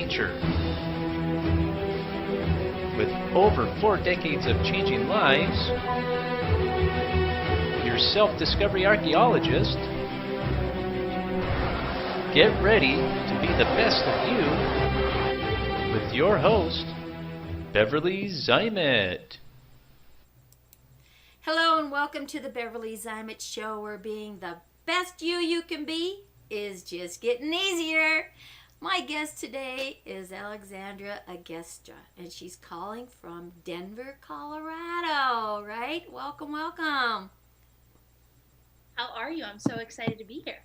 nature. With over 4 decades of changing lives, your self-discovery archaeologist, get ready to be the best of you with your host, Beverly Zeimet. Hello and welcome to the Beverly Zeimet Show, where being the best you can be is just getting easier. My guest today is Alex Agresta, and she's calling from Denver, Colorado, right? Welcome, welcome. How are you? I'm so excited to be here.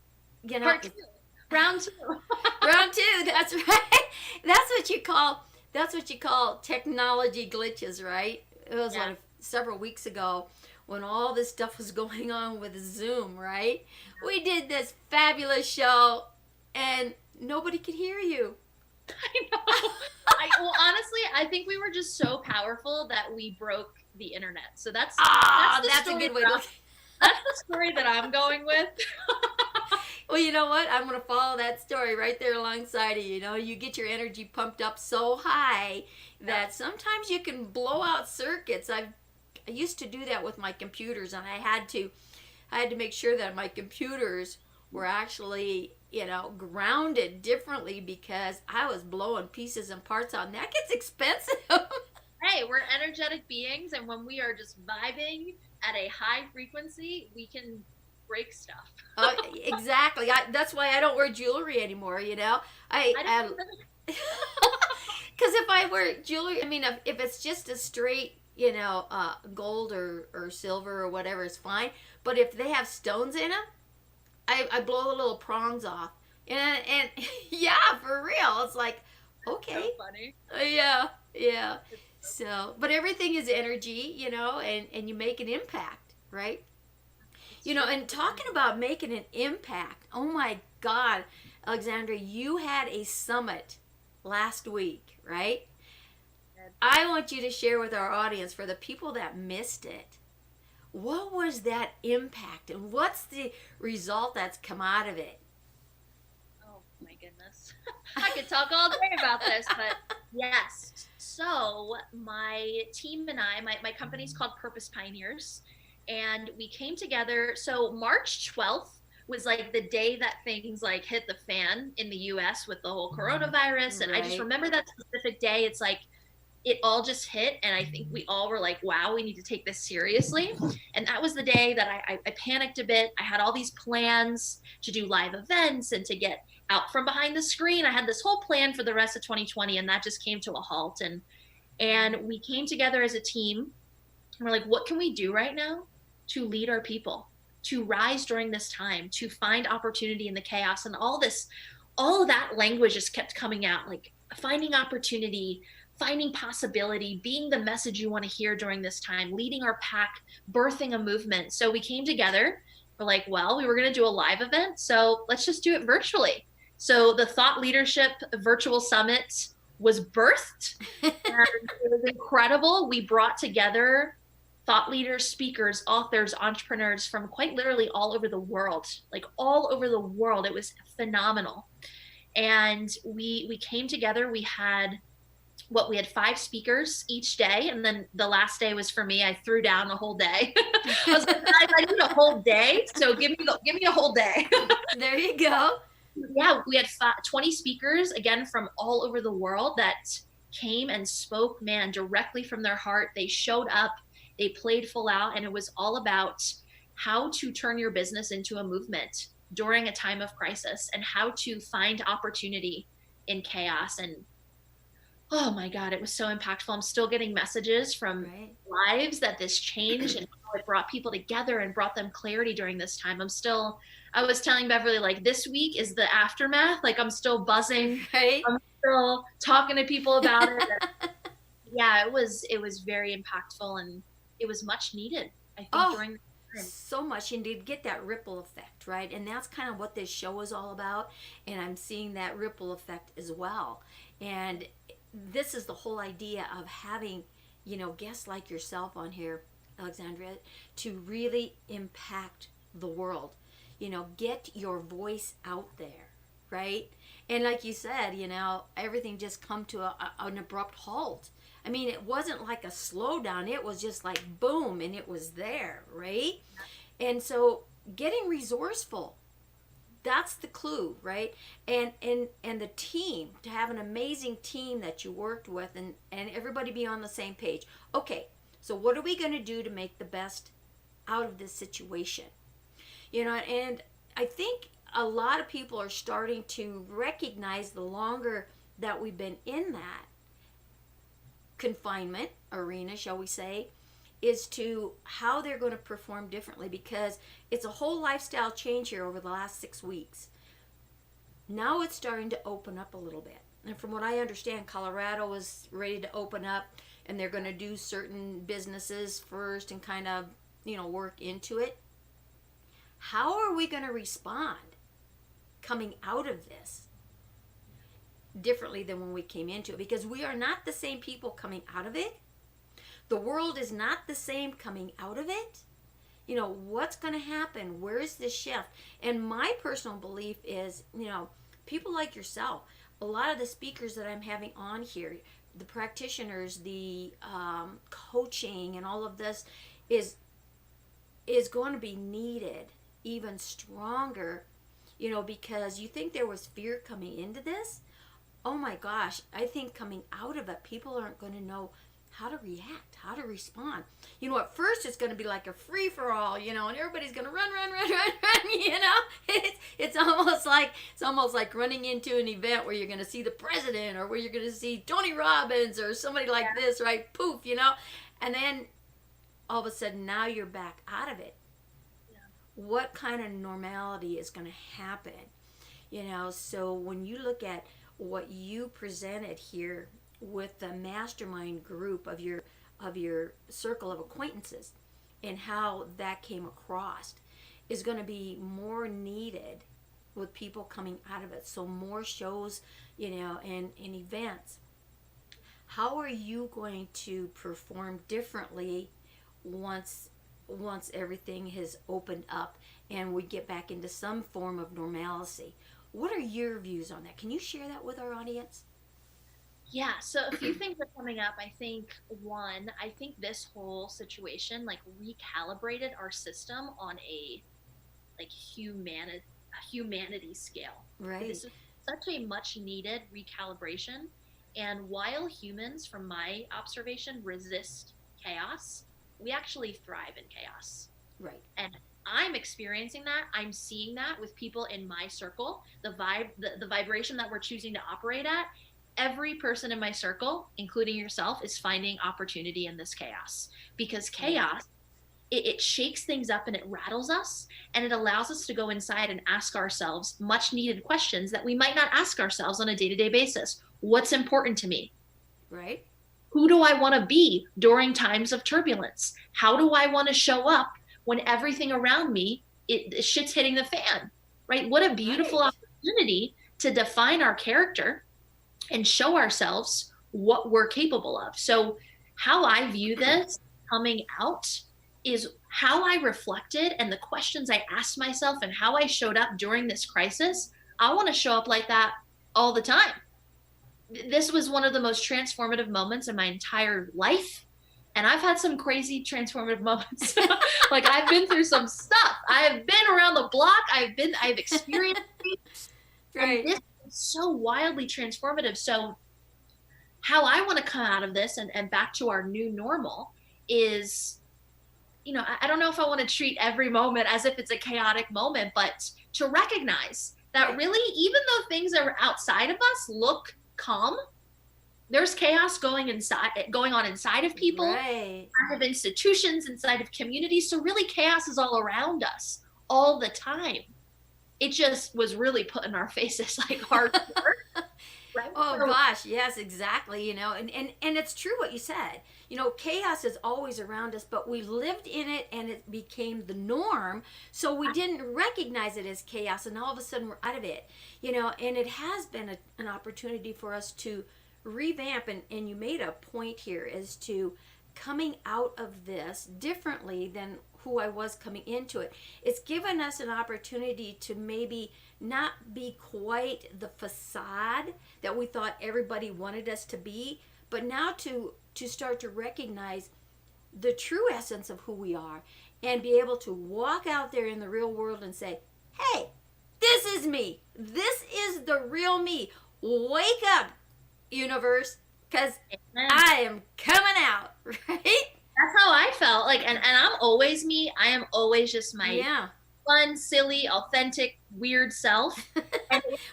You know, Part two. Round two. Round two, that's right. That's what you call technology glitches, right? It was like several weeks ago when all this stuff was going on with Zoom, right? We did this fabulous show and nobody could hear you. I know. Well, honestly, I think we were just so powerful that we broke the internet. So that's a good way to. That's the story that I'm going with. Well, you know what? I'm going to follow that story right there alongside of you. You know, you get your energy pumped up so high that sometimes you can blow out circuits. I used to do that with my computers, and I had to make sure that my computers were actually, grounded differently because I was blowing pieces and parts out, and that gets expensive. Hey, we're energetic beings, and when we are just vibing at a high frequency, we can break stuff. Exactly. That's why I don't wear jewelry anymore, Because if I wear jewelry, if it's just a straight, gold or silver or whatever is fine. But if they have stones in them, I blow the little prongs off. And yeah, for real. It's like, okay. So funny. Yeah. So, but everything is energy, and you make an impact, right? And talking about making an impact, oh my God, Alexandra, you had a summit last week, right? I want you to share with our audience, for the people that missed it, what was that impact and what's the result that's come out of it? Oh my goodness. I could talk all day about this, but yes. So my team and I, my company's called Purpose Pioneers, and we came together. So March 12th was like the day that things like hit the fan in the US with the whole coronavirus. And I just remember that specific day. It's like, it all just hit, and I think we all were like, wow, we need to take this seriously. And that was the day that I panicked a bit. I had all these plans to do live events and to get out from behind the screen. I had this whole plan for the rest of 2020, and that just came to a halt. And we came together as a team, and we're like, what can we do right now to lead our people, to rise during this time, to find opportunity in the chaos? And all of that language just kept coming out, like finding opportunity, finding possibility, being the message you want to hear during this time, leading our pack, birthing a movement. So we came together. We're like, well, we were going to do a live event, so let's just do it virtually. So the Thought Leadership Virtual Summit was birthed, and it was incredible. We brought together thought leaders, speakers, authors, entrepreneurs from quite literally all over the world, like all over the world. It was phenomenal. And we came together. We had 5 speakers each day, and then the last day was for me. I threw down a whole day. I was like, I need a whole day, so give me a whole day. There you go. Yeah, we had 20 speakers, again, from all over the world that came and spoke, man, directly from their heart. They showed up, they played full out, and it was all about how to turn your business into a movement during a time of crisis and how to find opportunity in chaos. And oh my God, it was so impactful. I'm still getting messages from lives that this changed and how it brought people together and brought them clarity during this time. I was telling Beverly, like, this week is the aftermath. Like, I'm still buzzing. Right. I'm still talking to people about it. Yeah, it was very impactful, and it was much needed, I think, during the time. So much, and to get that ripple effect, right? And that's kind of what this show is all about. And I'm seeing that ripple effect as well. And this is the whole idea of having, guests like yourself on here, Alexandra, to really impact the world. Get your voice out there, right? And like you said, everything just come to an abrupt halt. I mean, it wasn't like a slowdown. It was just like boom, and it was there, right? And so getting resourceful, that's the clue, right? And the team, to have an amazing team that you worked with, and everybody be on the same page. Okay, so what are we going to do to make the best out of this situation? And I think a lot of people are starting to recognize, the longer that we've been in that confinement arena, shall we say, is to how they're going to perform differently, because it's a whole lifestyle change here over the last 6 weeks. Now it's starting to open up a little bit. And from what I understand, Colorado is ready to open up, and they're going to do certain businesses first and kind of, work into it. How are we going to respond coming out of this differently than when we came into it? Because we are not the same people coming out of it. The world is not the same coming out of it. What's going to happen? Where is this shift? And my personal belief is, people like yourself, a lot of the speakers that I'm having on here, the practitioners, the coaching, and all of this is going to be needed even stronger, because you think there was fear coming into this. Oh my gosh, I think coming out of it, people aren't going to know how to react, how to respond. At first it's going to be like a free-for-all, and everybody's going to run. It's almost like running into an event where you're going to see the president, or where you're going to see Tony Robbins or somebody like this, right? Poof, and then all of a sudden now you're back out of it. What kind of normality is going to happen? So when you look at what you presented here with the mastermind group of your circle of acquaintances, and how that came across, is going to be more needed with people coming out of it. So more shows, and events. How are you going to perform differently once everything has opened up and we get back into some form of normalcy? What are your views on that? Can you share that with our audience? Yeah, so a few things are coming up. I think this whole situation recalibrated our system on a humanity scale. Right. This is such a much needed recalibration. And while humans, from my observation, resist chaos, we actually thrive in chaos. Right. And I'm experiencing that. I'm seeing that with people in my circle. The vibration that we're choosing to operate at, every person in my circle, including yourself, is finding opportunity in this chaos. Because chaos, it shakes things up and it rattles us, and it allows us to go inside and ask ourselves much needed questions that we might not ask ourselves on a day-to-day basis. What's important to me? Right. Who do I want to be during times of turbulence? How do I want to show up when everything around me, shit's hitting the fan, right? What a beautiful opportunity to define our character and show ourselves what we're capable of. So how I view this coming out is how I reflected and the questions I asked myself and how I showed up during this crisis. I want to show up like that all the time. This was one of the most transformative moments in my entire life. And I've had some crazy transformative moments. I've been through some stuff. I have been around the block. I've experienced things. Right. And this is so wildly transformative. So how I want to come out of this and back to our new normal is, I don't know if I want to treat every moment as if it's a chaotic moment, but to recognize that really, even though things are outside of us look calm, there's chaos going on inside of people, right, inside of institutions, inside of communities. So really chaos is all around us all the time. It just was really put in our faces hard work. Right? Oh gosh, yes, exactly. And it's true what you said. Chaos is always around us, but we lived in it and it became the norm. So we didn't recognize it as chaos, and all of a sudden we're out of it. And it has been an opportunity for us to revamp. And you made a point here as to coming out of this differently than who I was coming into it. It's given us an opportunity to maybe not be quite the facade that we thought everybody wanted us to be, but now to start to recognize the true essence of who we are and be able to walk out there in the real world and say, hey, this is me. This is the real me. Wake up, universe, because I am coming out, right? That's how I felt. Like, and I'm always me. I am always just my fun, silly, authentic, weird self.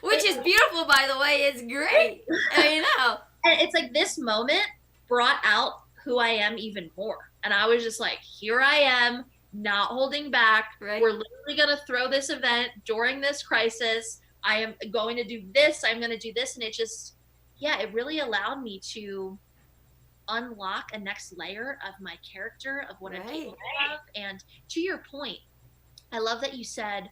Which is beautiful, by the way. It's great. I know. And it's like this moment brought out who I am even more. And I was just like, here I am, not holding back. Right. We're literally going to throw this event during this crisis. I am going to do this. I'm going to do this. And it just, it really allowed me to unlock a next layer of my character, of what I'm capable of. And to your point, I love that you said,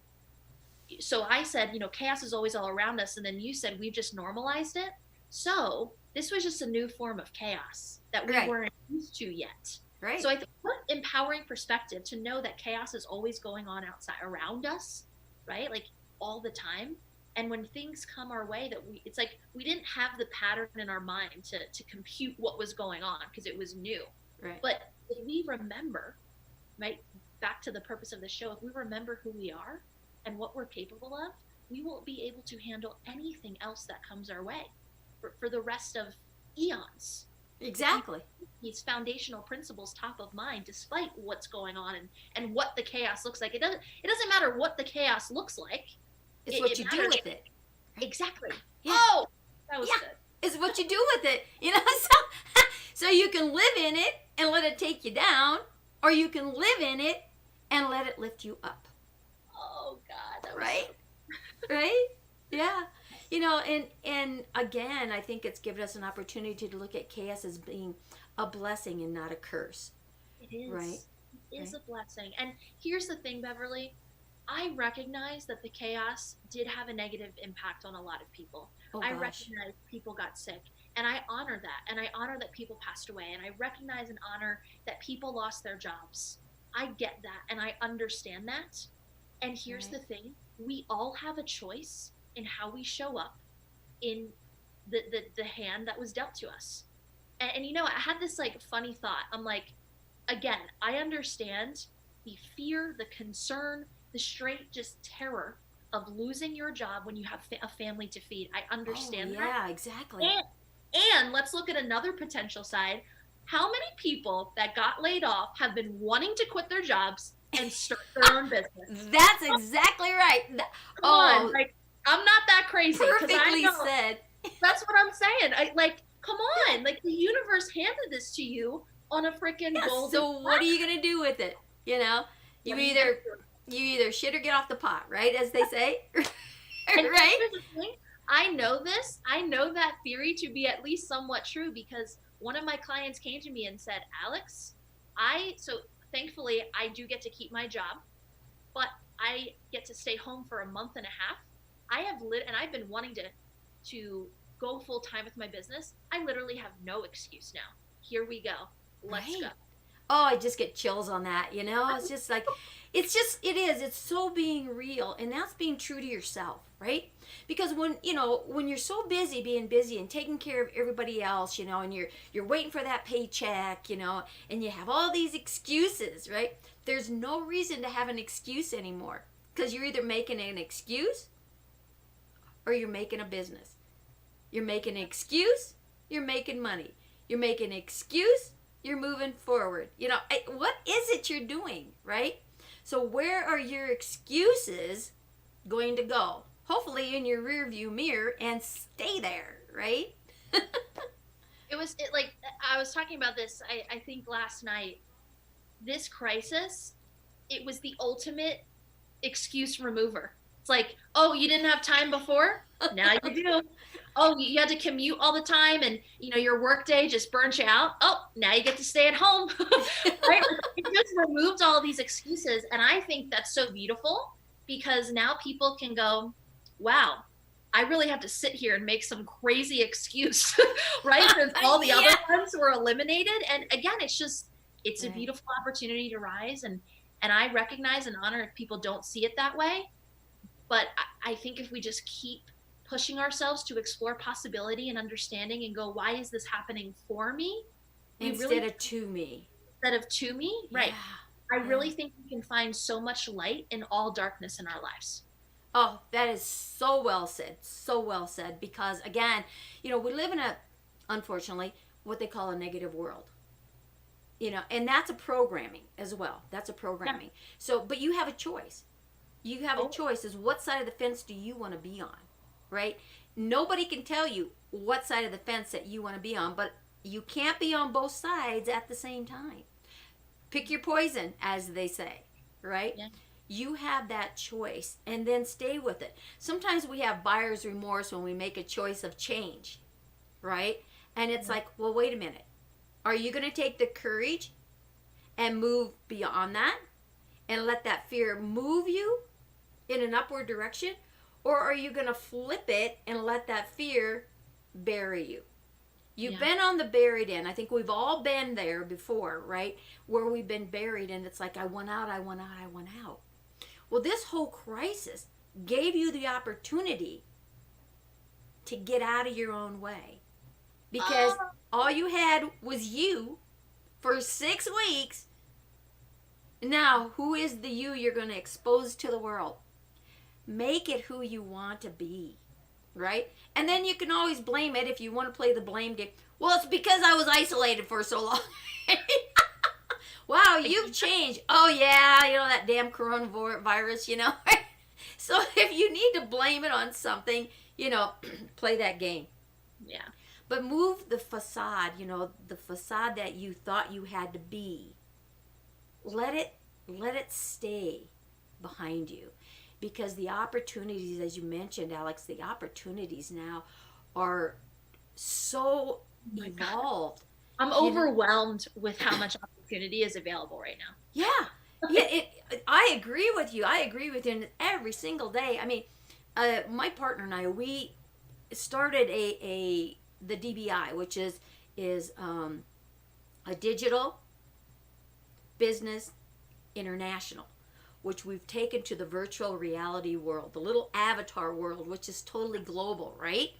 so I said, chaos is always all around us. And then you said, we've just normalized it. So this was just a new form of chaos that we weren't used to yet. Right. So I think what empowering perspective to know that chaos is always going on outside around us, right? Like all the time. And when things come our way it's like we didn't have the pattern in our mind to compute what was going on because it was new. Right. But if we remember, right, back to the purpose of the show, if we remember who we are and what we're capable of, we will be able to handle anything else that comes our way for the rest of eons. Exactly. These foundational principles top of mind despite what's going on and what the chaos looks like. It doesn't matter what the chaos looks like. It's what you do with it. Exactly. Yeah. Oh, that was good. It's what you do with it. So you can live in it and let it take you down, or you can live in it and let it lift you up. Oh God, that was right? Right? Yeah. And again, I think it's given us an opportunity to look at chaos as being a blessing and not a curse. It is. Right? It is a blessing. And here's the thing, Beverly. I recognize that the chaos did have a negative impact on a lot of people. I recognize people got sick, and I honor that. And I honor that people passed away. And I recognize and honor that people lost their jobs. I get that, and I understand that. And here's the thing. We all have a choice in how we show up in the hand that was dealt to us. And I had this like funny thought. I'm like, again, I understand the fear, the concern, the straight just terror of losing your job when you have a family to feed. I understand that. Yeah, exactly. And let's look at another potential side. How many people that got laid off have been wanting to quit their jobs and start their own business? That's exactly right. Come on, like, I'm not that crazy. Perfectly said. That's what I'm saying. Come on. Like, the universe handed this to you on a freaking golden So what are you going to do with it? You either shit or get off the pot, right? As they say. Right? I know this. I know that theory to be at least somewhat true because one of my clients came to me and said, Alex, so thankfully I do get to keep my job, but I get to stay home for a month and a half. And I've been wanting to go full time with my business. I literally have no excuse now. Here we go. Let's go. Oh, I just get chills on that, It's just like, it is. It's so being real, and that's being true to yourself, right? Because when you're so busy being busy and taking care of everybody else, and you're waiting for that paycheck, and you have all these excuses, right? There's no reason to have an excuse anymore because you're either making an excuse or you're making a business. You're making an excuse, you're making money. You're making an excuse, you're moving forward. What is it you're doing, right? So where are your excuses going to go? Hopefully in your rear view mirror and stay there, right? I was talking about this, I think last night. This crisis, it was the ultimate excuse remover. It's like, oh, you didn't have time before? Now you do. Oh, you had to commute all the time and, your work day just burnt you out. Oh, now you get to stay at home. Right? It just removed all these excuses. And I think that's so beautiful because now people can go, wow, I really have to sit here and make some crazy excuse, right? Since all the other ones were eliminated. And again, it's a beautiful opportunity to rise and And I recognize and honor if people don't see it that way. But I think if we just keep pushing ourselves to explore possibility and understanding and go, why is this happening for me? Instead of to me. Instead of to me, right. Yeah. I really think we can find so much light in all darkness in our lives. Oh, that is so well said. So well said. Because again, we live in unfortunately, what they call a negative world. And that's a programming as well. That's a programming. Yeah. So, but you have a choice. You have a choice as what side of the fence do you want to be on, right? Nobody can tell you what side of the fence that you want to be on, but you can't be on both sides at the same time. Pick your poison, as they say, right? Yeah. You have that choice, and then stay with it. Sometimes we have buyer's remorse when we make a choice of change, right? And it's like, well, wait a minute. Are you going to take the courage and move beyond that and let that fear move you in an upward direction? Or are you going to flip it and let that fear bury you? You've been on the buried end. I think we've all been there before, right? Where we've been buried and it's like, I want out, I want out, I want out. Well, this whole crisis gave you the opportunity to get out of your own way. Because all you had was you for 6 weeks. Now, who is the you you're going to expose to the world? Make it who you want to be, right? And then you can always blame it if you want to play the blame game. Well, it's because I was isolated for so long. Wow, you've changed. Oh, yeah, that damn coronavirus, So if you need to blame it on something, play that game. Yeah. But move the facade, the facade that you thought you had to be. Let it stay behind you. Because the opportunities, as you mentioned, Alex, the opportunities now are so evolved. I'm overwhelmed with how much opportunity is available right now. Yeah. I agree with you. And every single day. I mean, my partner and I, we started the DBI, which is a digital business international, which we've taken to the virtual reality world, the little avatar world, which is totally global, right?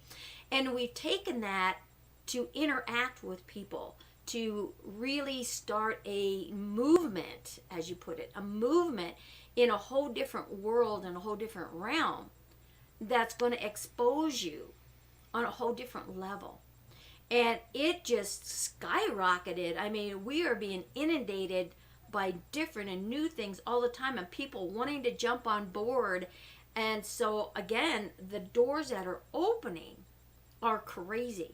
And we've taken that to interact with people, to really start a movement, as you put it, a movement in a whole different world and a whole different realm that's going to expose you on a whole different level. And it just skyrocketed. I mean, we are being inundated by different and new things all the time and people wanting to jump on board. And so, again, the doors that are opening are crazy.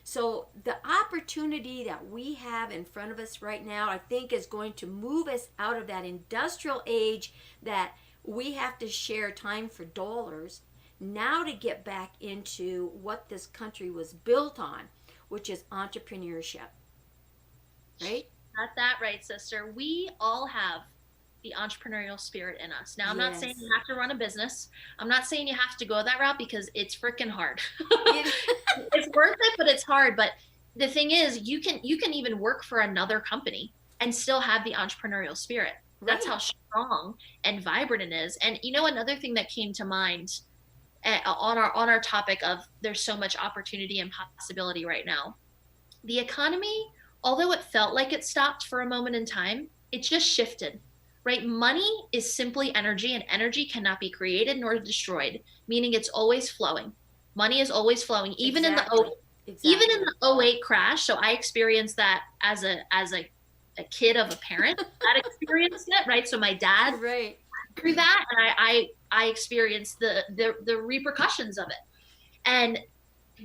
So the opportunity that we have in front of us right now, I think, is going to move us out of that industrial age that we have to share time for dollars, now to get back into what this country was built on, which is entrepreneurship. Right? Got that right, sister. We all have the entrepreneurial spirit in us. Now, I'm not saying you have to run a business. I'm not saying you have to go that route because it's freaking hard. It's worth it, but it's hard. But the thing is, you can even work for another company and still have the entrepreneurial spirit. Right. That's how strong and vibrant it is. And another thing that came to mind on our topic of there's so much opportunity and possibility right now. The economy, although it felt like it stopped for a moment in time, it just shifted. Right? Money is simply energy, and energy cannot be created nor destroyed, meaning it's always flowing. Money is always flowing, even in the 08 crash. So I experienced that as a kid of a parent that experienced it, right? So my dad through that, and I experienced the repercussions of it. And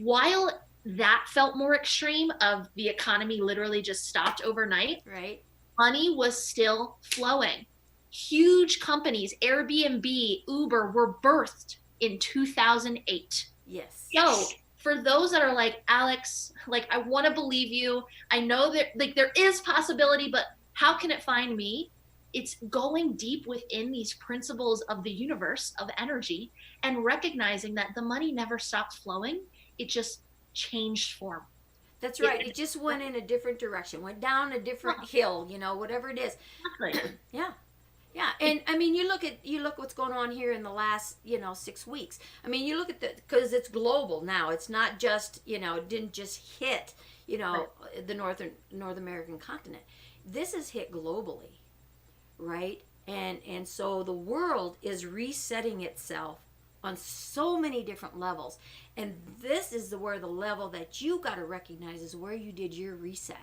while that felt more extreme, of the economy literally just stopped overnight, right? Money was still flowing. Huge companies, Airbnb, Uber, were birthed in 2008. Yes. So for those that are like, Alex, I want to believe you. I know that there is possibility, but how can it find me? It's going deep within these principles of the universe, of energy, and recognizing that the money never stopped flowing. It just changed form. That's right. It just went in a different direction, went down a different hill, whatever it is. Exactly. Yeah. Yeah, and I mean, you look what's going on here in the last 6 weeks. I mean, you look at because it's global now. It's not just it didn't just hit the North American continent. This is hit globally, right? And so the world is resetting itself on so many different levels, and this is where the level that you got to recognize is where you did your reset.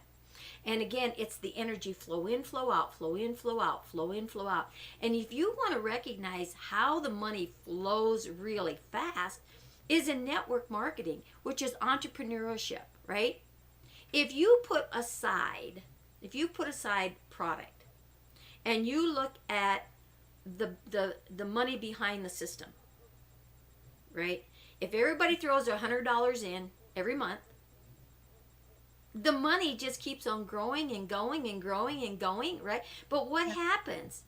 And again, it's the energy flow in, flow out, flow in, flow out, flow in, flow out. And if you want to recognize how the money flows really fast, is in network marketing, which is entrepreneurship, right? If you put aside product and you look at the money behind the system, right? If everybody throws $100 in every month, the money just keeps on growing and going and growing and going, right? But what happens?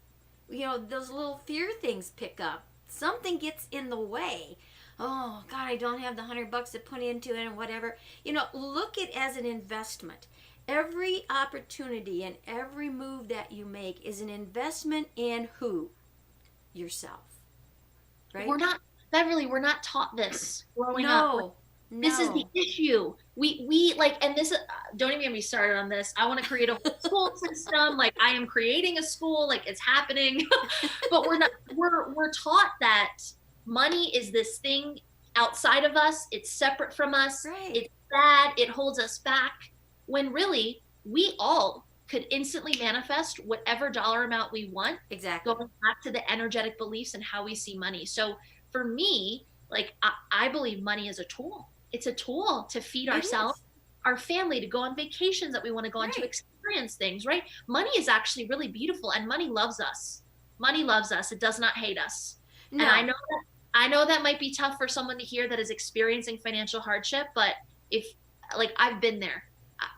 Those little fear things pick up. Something gets in the way. Oh, God, I don't have the $100 to put into it and whatever. Look at it as an investment. Every opportunity and every move that you make is an investment in who? Yourself. Right? Beverly, we're not taught this growing up. This is the issue. We like, and this, don't even get me started on this. I want to create a whole school system. Like, I am creating a school, like it's happening, but we're taught that money is this thing outside of us. It's separate from us. Right. It's bad. It holds us back. When really, we all could instantly manifest whatever dollar amount we want. Exactly. Going back to the energetic beliefs and how we see money. So for me, like, I believe money is a tool. It's a tool to feed ourselves, our family, to go on vacations that we want to go on, to experience things, right? Money is actually really beautiful, and money loves us. Money loves us. It does not hate us. No. And I know that might be tough for someone to hear that is experiencing financial hardship, but I've been there.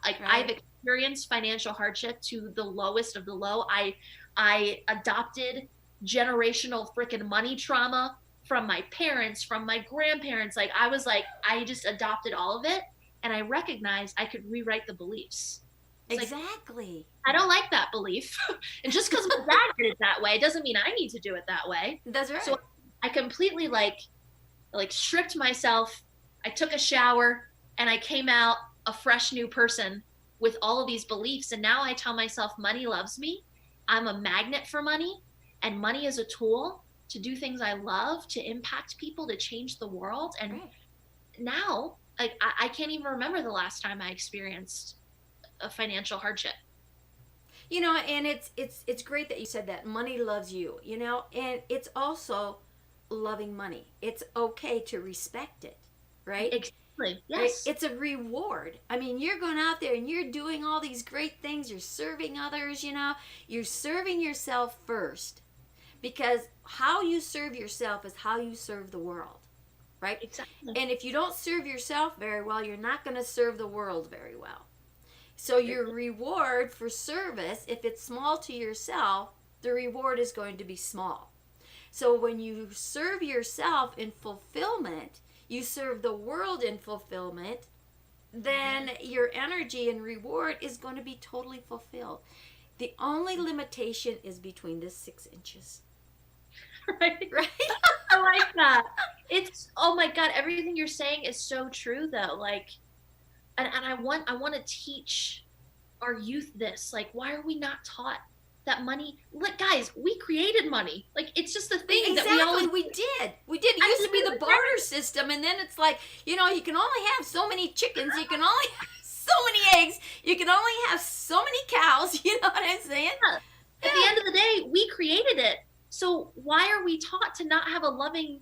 I've experienced financial hardship to the lowest of the low. I adopted generational freaking money trauma from my parents, from my grandparents. I just adopted all of it, and I recognized I could rewrite the beliefs. Exactly. I don't like that belief. And just because my dad did it that way, doesn't mean I need to do it that way. That's right. So I completely stripped myself. I took a shower, and I came out a fresh new person with all of these beliefs. And now I tell myself money loves me. I'm a magnet for money, and money is a tool to do things I love, to impact people, to change the world. And now I can't even remember the last time I experienced a financial hardship. And it's great that you said that. Money loves you, and it's also loving money. It's okay to respect it, right? Exactly. Yes. Right? It's a reward. I mean, you're going out there and you're doing all these great things. You're serving others, you're serving yourself first. Because how you serve yourself is how you serve the world, right? Exactly. And if you don't serve yourself very well, you're not going to serve the world very well. So your reward for service, if it's small to yourself, the reward is going to be small. So when you serve yourself in fulfillment, you serve the world in fulfillment, then your energy and reward is going to be totally fulfilled. The only limitation is between this 6 inches. Right. I like that. Oh my God, everything you're saying is so true though. And I want to teach our youth this. Why are we not taught that money? Look, guys, we created money. It's just the thing that we did. It used to be the barter system, and then it's you can only have so many chickens, you can only have so many eggs, you can only have so many cows. You know what I'm saying? Yeah. At the end of the day, we created it. So why are we taught to not have a loving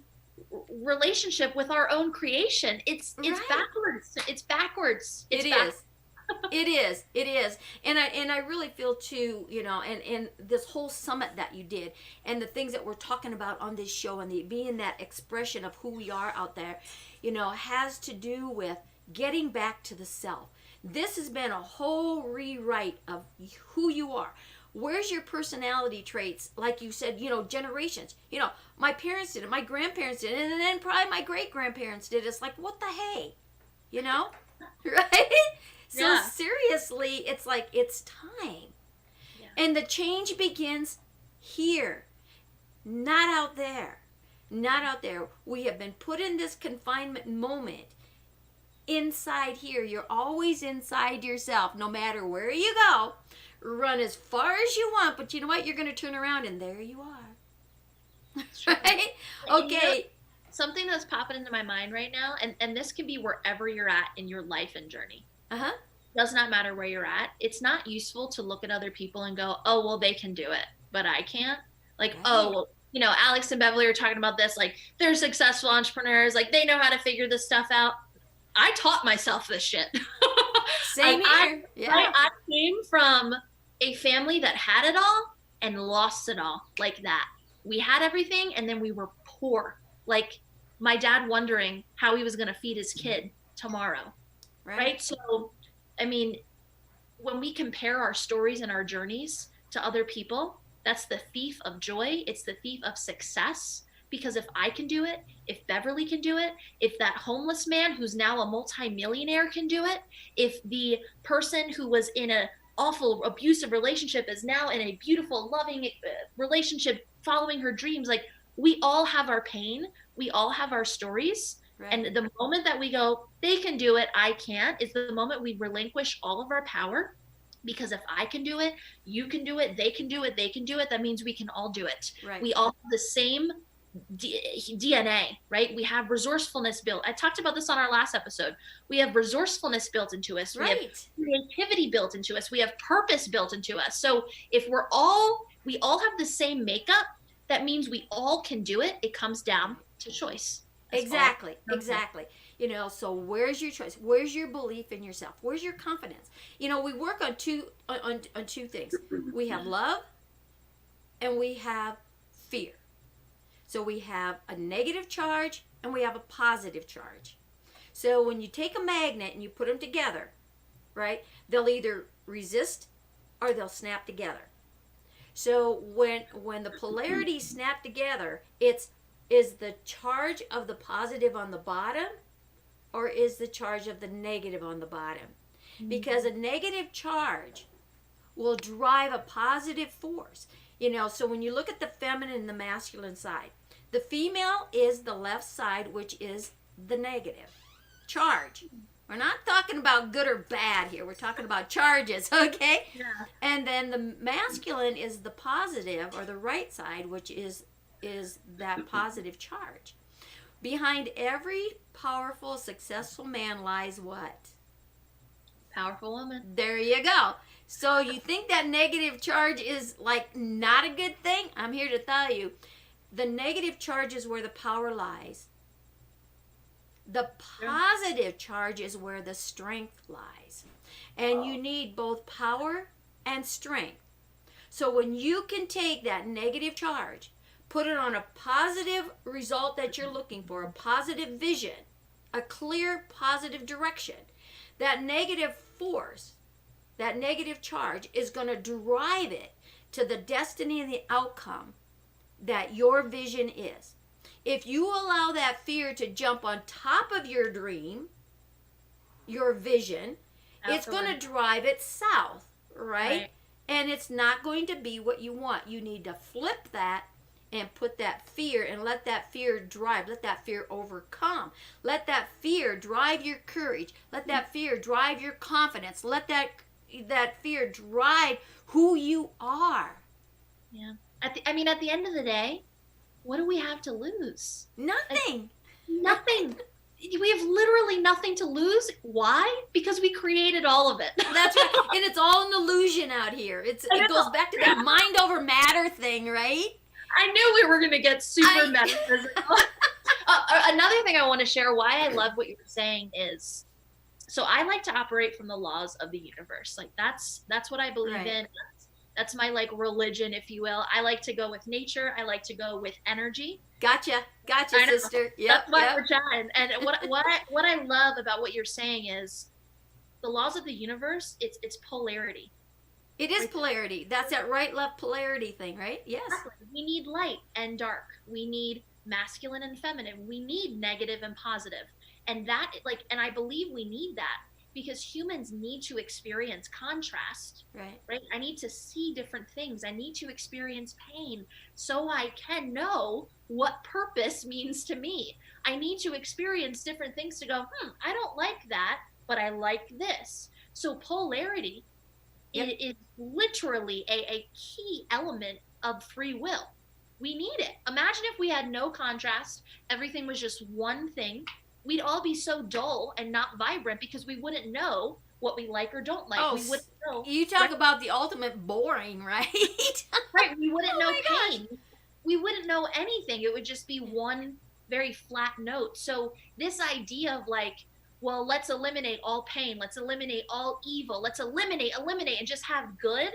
relationship with our own creation? It's backwards. It's backwards. It is. And I really feel too, and this whole summit that you did, and the things that we're talking about on this show, and being that expression of who we are out there, has to do with getting back to the self. This has been a whole rewrite of who you are. Where's your personality traits? Like you said, generations. My parents did it, my grandparents did it, and then probably my great-grandparents did it. It's what the hey? Right? So seriously, it's it's time. Yeah. And the change begins here, not out there. Not out there. We have been put in this confinement moment inside here. You're always inside yourself, no matter where you go. Run as far as you want, but you know what? You're going to turn around and there you are. Right? Okay. You know, something that's popping into my mind right now, and this can be wherever you're at in your life and journey. Uh-huh. Does not matter where you're at. It's not useful to look at other people and go, oh, well, they can do it, but I can't. Like, Right. oh, well, you know, Alex and Beverly are talking about this. Like, they're successful entrepreneurs. Like, they know how to figure this stuff out. I taught myself this shit. Same here. Yeah. I came from a family that had it all and lost it all like that. We had everything and then we were poor. Like my dad wondering how he was going to feed his kid tomorrow. Right? So, I mean, when we compare our stories and our journeys to other people, that's the thief of joy. It's the thief of success. Because if I can do it, if Beverly can do it, if that homeless man who's now a multimillionaire can do it, if the person who was in an awful abusive relationship is now in a beautiful, loving relationship following her dreams, like we all have our pain, we all have our stories. Right. And the moment that we go, they can do it, I can't, is the moment we relinquish all of our power. Because if I can do it, you can do it, they can do it, they can do it, that means we can all do it. Right. We all have the same DNA, right? We have resourcefulness built. I talked about this on our last episode. We have resourcefulness built into us. Right. We have creativity built into us. We have purpose built into us. So if we all have the same makeup, that means we all can do it. It comes down to choice. That's exactly. You know, so where's your choice? Where's your belief in yourself? Where's your confidence? You know, we work on two things. We have love and we have fear. So we have a negative charge and we have a positive charge. So when you take a magnet and you put them together, right, they'll either resist or they'll snap together. So when the polarities snap together, is the charge of the positive on the bottom or is the charge of the negative on the bottom? Mm-hmm. Because a negative charge will drive a positive force. You know, so when you look at the feminine and the masculine side, the female is the left side, which is the negative charge. We're not talking about good or bad here. We're talking about charges, okay? Yeah. And then the masculine is the positive, or the right side, which is that positive charge. Behind every powerful, successful man lies what? Powerful woman. There you go. So you think that negative charge is like not a good thing? I'm here to tell you. The negative charge is where the power lies. The positive charge is where the strength lies. And you need both power and strength. So when you can take that negative charge, put it on a positive result that you're looking for, a positive vision, a clear positive direction, that negative force, that negative charge is going to drive it to the destiny and the outcome that your vision is. If you allow that fear to jump on top of your dream, your vision, Absolutely. It's going to drive it south, right? And it's not going to be what you want. You need to flip that and put that fear and let that fear drive. Let that fear overcome. Let that fear drive your courage. Let that fear drive your confidence. Let that fear drive who you are. Yeah. At the end of the day, what do we have to lose? Nothing. Nothing. We have literally nothing to lose. Why? Because we created all of it. That's right. And it's all an illusion out here. It goes back to that mind over matter thing, right? I knew we were going to get super metaphysical. Another thing I want to share why I love what you're saying is, so I like to operate from the laws of the universe. Like that's what I believe in. That's my like religion, if you will. I like to go with nature. I like to go with energy. Gotcha, sister. Yep, that's why we're chatting. And what I love about what you're saying is the laws of the universe. It's polarity. It is polarity. That's that right-left polarity thing, right? Yes. Exactly. We need light and dark. We need masculine and feminine. We need negative and positive. And that, and I believe we need that because humans need to experience contrast, right? I need to see different things. I need to experience pain so I can know what purpose means to me. I need to experience different things to go, I don't like that, but I like this. So polarity is literally a key element of free will. We need it. Imagine if we had no contrast, everything was just one thing. We'd all be so dull and not vibrant because we wouldn't know what we like or don't like. We wouldn't know. You talk about the ultimate boring, right? Right. We wouldn't know pain. We wouldn't know anything. It would just be one very flat note. So this idea of like, well, let's eliminate all pain. Let's eliminate all evil. Let's eliminate, and just have good.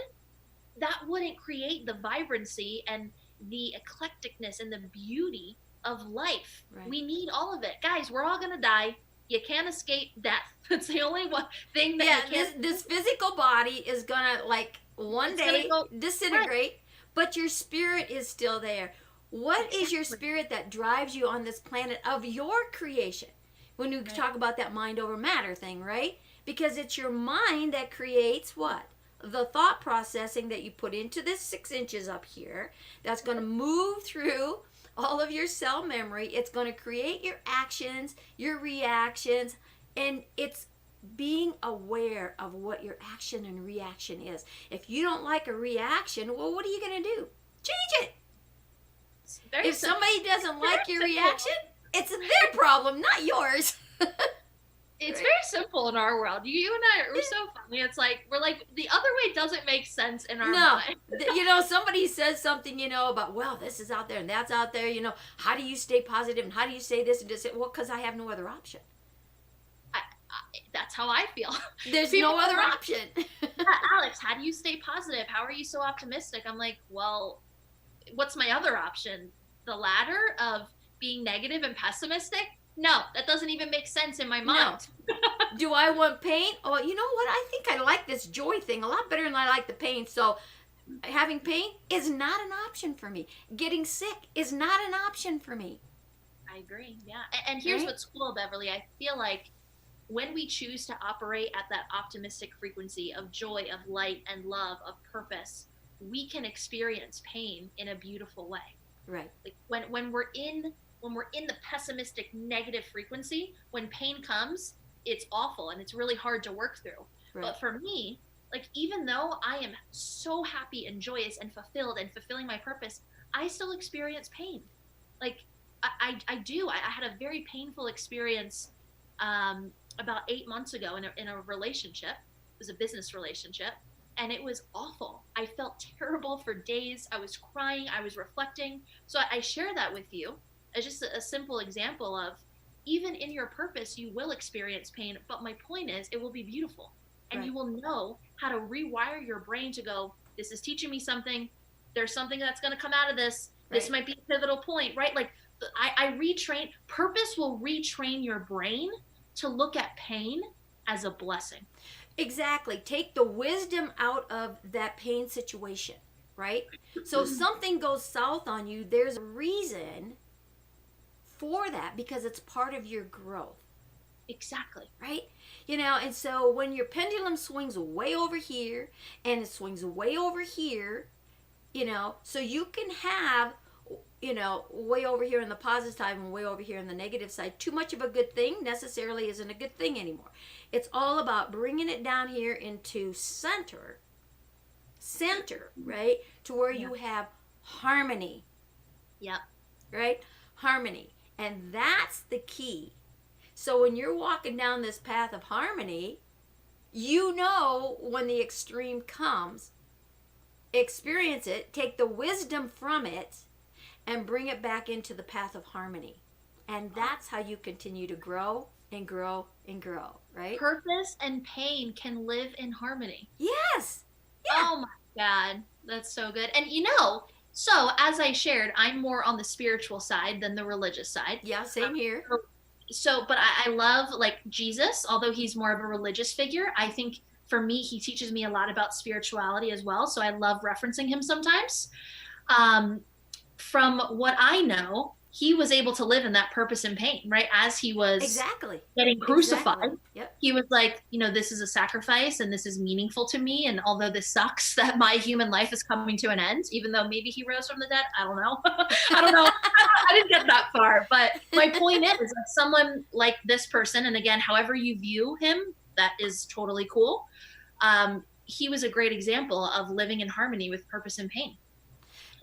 That wouldn't create the vibrancy and the eclecticness and the beauty of life. Right. We need all of it. Guys, we're all going to die. You can't escape death. That's the only one thing that you can't. This physical body is going to like one day disintegrate, right. But your spirit is still there. What is your spirit that drives you on this planet of your creation? When you talk about that mind over matter thing, right? Because it's your mind that creates what? The thought processing that you put into this 6 inches up here, that's going to move through all of your cell memory. It's going to create your actions, your reactions, and it's being aware of what your action and reaction is. If you don't like a reaction, well, what are you going to do? Change it. If somebody doesn't like your reaction, it's their problem, not yours. It's very simple in our world. You and I are so funny. It's like, we're like, the other way doesn't make sense in our mind. Somebody says something, about, well, this is out there and that's out there, how do you stay positive and how do you say this and just say, well, because I have no other option. That's how I feel. There's no other option. Alex, how do you stay positive? How are you so optimistic? I'm like, well, what's my other option? The ladder of being negative and pessimistic? No, that doesn't even make sense in my mind. No. Do I want pain? Oh, you know what? I think I like this joy thing a lot better than I like the pain. So having pain is not an option for me. Getting sick is not an option for me. I agree. Yeah. And here's what's cool, Beverly. I feel like when we choose to operate at that optimistic frequency of joy, of light and love, of purpose, we can experience pain in a beautiful way. Right. Like when we're in the pessimistic negative frequency, when pain comes, it's awful and it's really hard to work through. Right. But for me, like, even though I am so happy and joyous and fulfilled and fulfilling my purpose, I still experience pain. Like I do. I had a very painful experience about 8 months ago in a relationship. It was a business relationship. And it was awful. I felt terrible for days. I was crying. I was reflecting. So I share that with you as just a simple example of, even in your purpose, you will experience pain. But my point is, it will be beautiful. And you will know how to rewire your brain to go, this is teaching me something. There's something that's going to come out of this. This might be a pivotal point, right? Like I retrain. Purpose will retrain your brain to look at pain as a blessing. Exactly. Take the wisdom out of that pain situation, right? So if something goes south on you, there's a reason for that because it's part of your growth. Exactly. Right? And so when your pendulum swings way over here and it swings way over here, so you can have, way over here on the positive side and way over here on the negative side. Too much of a good thing necessarily isn't a good thing anymore. It's all about bringing it down here into center, right? To where you have harmony. Yep. Right? Harmony. And that's the key. So when you're walking down this path of harmony, when the extreme comes, experience it, take the wisdom from it, and bring it back into the path of harmony. And that's how you continue to grow and grow and grow, right? Purpose and pain can live in harmony. Yes. Yeah. Oh my God. That's so good. And so as I shared, I'm more on the spiritual side than the religious side. Yeah, same here. But I love, like, Jesus, although he's more of a religious figure. I think for me, he teaches me a lot about spirituality as well. So I love referencing him sometimes. From what I know, he was able to live in that purpose and pain, right? As he was getting crucified, Yep. he was like, this is a sacrifice and this is meaningful to me. And although this sucks that my human life is coming to an end, even though maybe he rose from the dead, I don't know. I don't know. I didn't get that far. But my point is that someone like this person, and again, however you view him, that is totally cool. He was a great example of living in harmony with purpose and pain.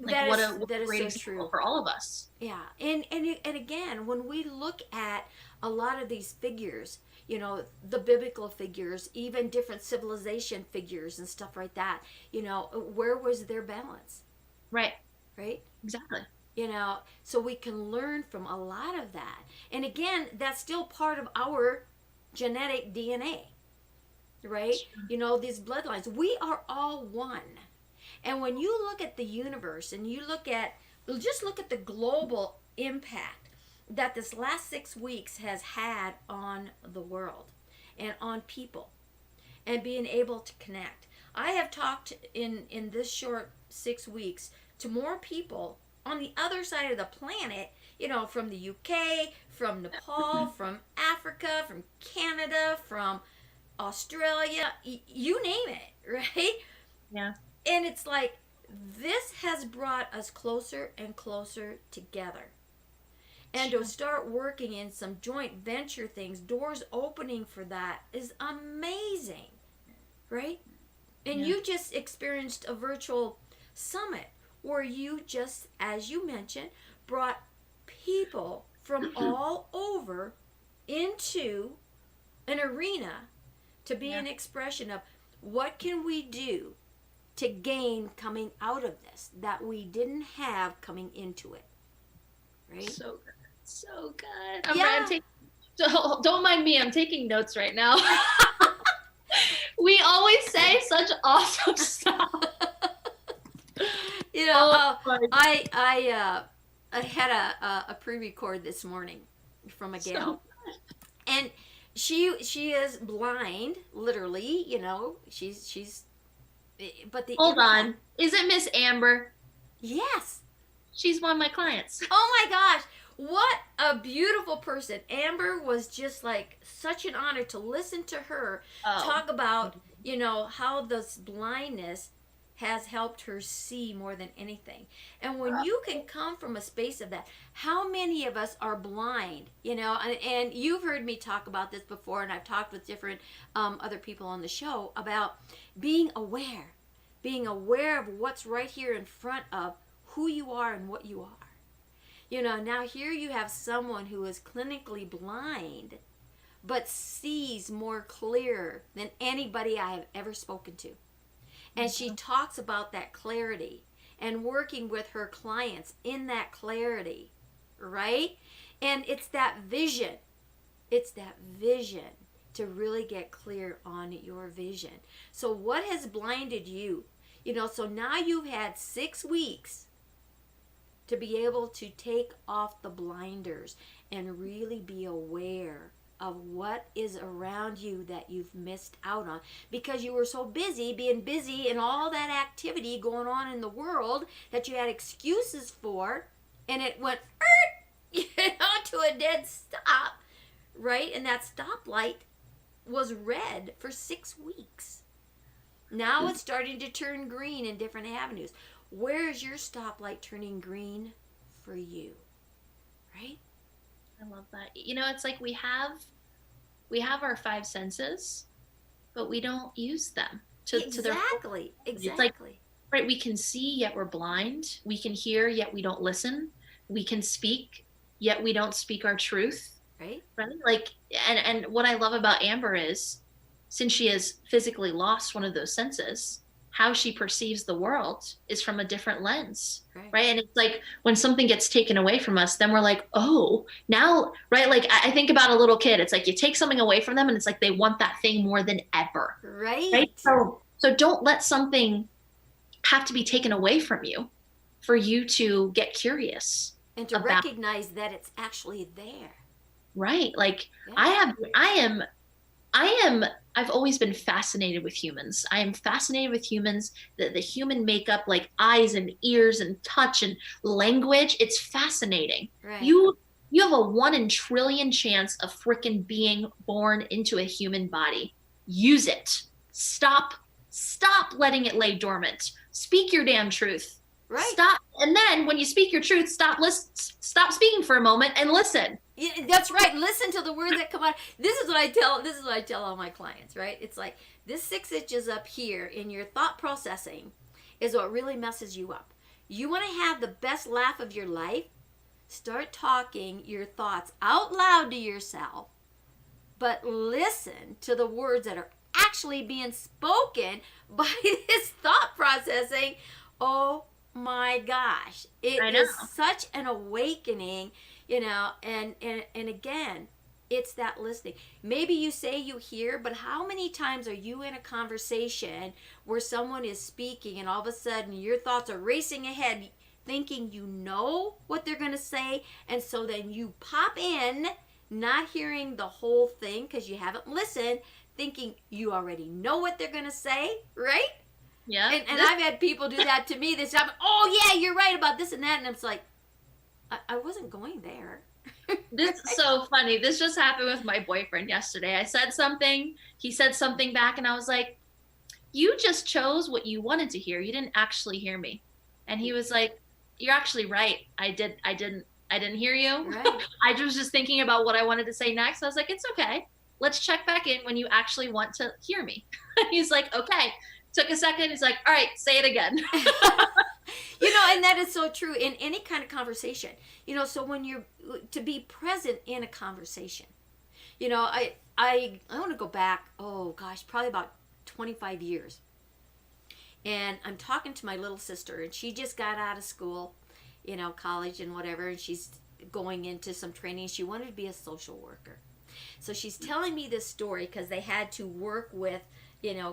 Like what a great example true for all of us. Yeah, and again, when we look at a lot of these figures, the biblical figures, even different civilization figures and stuff like that, where was their balance? Right. Exactly. So we can learn from a lot of that. And again, that's still part of our genetic DNA, right? Sure. These bloodlines, we are all one. And when you look at the universe and you look at the global impact that this last 6 weeks has had on the world and on people and being able to connect. I have talked in this short 6 weeks to more people on the other side of the planet, from the UK, from Nepal, from Africa, from Canada, from Australia, you name it, right? Yeah. And it's like, this has brought us closer and closer together. And to start working in some joint venture things, doors opening for that is amazing, right? And you just experienced a virtual summit where you just, as you mentioned, brought people from all over into an arena to be an expression of what can we do to gain coming out of this that we didn't have coming into it, right? So good. Don't mind me. I'm taking notes right now. We always say such awesome stuff. I had a pre-record this morning from a gal, and she is blind, literally. She's. But hold on, is it Miss Amber? Yes, she's one of my clients. Oh my gosh, what a beautiful person. Amber was just like such an honor to listen to her talk about how this blindness has helped her see more than anything. And when you can come from a space of that, how many of us are blind, and you've heard me talk about this before, and I've talked with different other people on the show about being aware of what's right here in front of who you are and what you are. Now here you have someone who is clinically blind, but sees more clear than anybody I have ever spoken to. And she talks about that clarity and working with her clients in that clarity, right? And it's that vision. It's that vision to really get clear on your vision. So what has blinded you? So now you've had 6 weeks to be able to take off the blinders and really be aware of what is around you that you've missed out on because you were so busy being busy and all that activity going on in the world that you had excuses for, and it went to a dead stop, right? And that stoplight was red for 6 weeks. Now it's starting to turn green in different avenues. Where is your stoplight turning green for you, right? I love that. It's like we have our 5 senses, but we don't use them to their Exactly. It's like, right, we can see yet we're blind. We can hear yet we don't listen. We can speak yet we don't speak our truth. Right? Like, and what I love about Amber is, since she has physically lost one of those senses, how she perceives the world is from a different lens, right? And it's like when something gets taken away from us, then we're like, oh, now, right? Like I think about a little kid. It's like you take something away from them and it's like they want that thing more than ever. Right? So don't let something have to be taken away from you for you to get curious. And to recognize that it's actually there. Right. Like I am I've always been fascinated with humans. I am fascinated with humans, the human makeup, like eyes and ears and touch and language. It's fascinating. Right. You have a 1 in 1 trillion chance of freaking being born into a human body. Use it. Stop letting it lay dormant. Speak your damn truth. Right. Stop. And then when you speak your truth, stop speaking for a moment and listen. Yeah, that's right. Listen to the words that come out. This is what I tell all my clients, right? It's like this 6 inches up here in your thought processing is what really messes you up. You want to have the best laugh of your life? Start talking your thoughts out loud to yourself, but listen to the words that are actually being spoken by this thought processing. Oh my gosh, it is such an awakening, and again, it's that listening. Maybe you say you hear, but how many times are you in a conversation where someone is speaking and all of a sudden your thoughts are racing ahead thinking you know what they're going to say, and so then you pop in not hearing the whole thing because you haven't listened, thinking you already know what they're going to say, right? Yeah. And I've had people do that to me this time. Oh, yeah, you're right about this and that. And I'm like, I wasn't going there. This is so funny. This just happened with my boyfriend yesterday. I said something. He said something back. And I was like, you just chose what you wanted to hear. You didn't actually hear me. And he was like, you're actually right. I didn't hear you. Right. I was just thinking about what I wanted to say next. I was like, it's okay. Let's check back in when you actually want to hear me. He's like, okay. Took a second. He's like, all right, say it again. And that is so true in any kind of conversation. So when you're to be present in a conversation, I want to go back, oh gosh, probably about 25 years. And I'm talking to my little sister, and she just got out of school, college and whatever, and she's going into some training. She wanted to be a social worker. So she's telling me this story because they had to work with,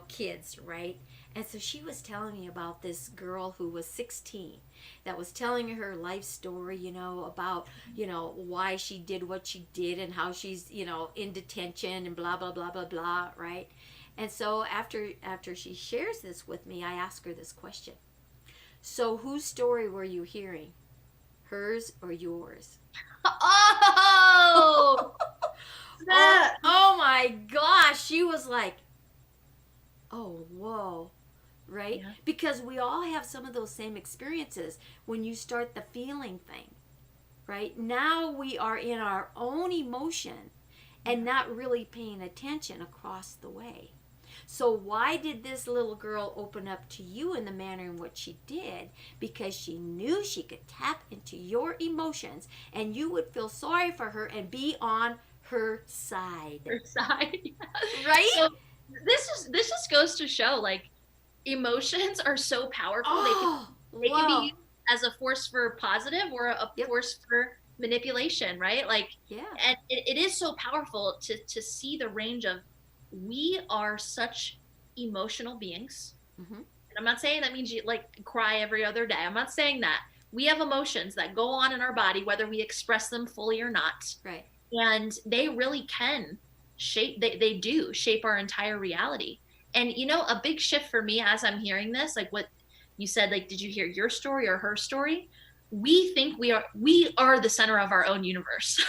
kids, right? And so she was telling me about this girl who was 16 that was telling her life story, about, why she did what she did and how she's, in detention and blah, blah, blah, blah, blah, right? And so after she shares this with me, I ask her this question. So whose story were you hearing? Hers or yours? Oh! Oh my gosh. She was like, oh, whoa. Right? Yeah. Because we all have some of those same experiences when you start the feeling thing. Right? Now we are in our own emotion and not really paying attention across the way. So why did this little girl open up to you in the manner in which she did? Because she knew she could tap into your emotions and you would feel sorry for her and be on her side. Her side. Right? So this just goes to show, like, emotions are so powerful. They can be used as a force for positive or a force for manipulation, right? Like, yeah. And it is so powerful to see the range of, we are such emotional beings. Mm-hmm. And I'm not saying that means you like cry every other day. I'm not saying that. We have emotions that go on in our body, whether we express them fully or not. Right. And they really can shape, they do shape our entire reality. And, a big shift for me as I'm hearing this, like what you said, like, did you hear your story or her story? We think we are the center of our own universe.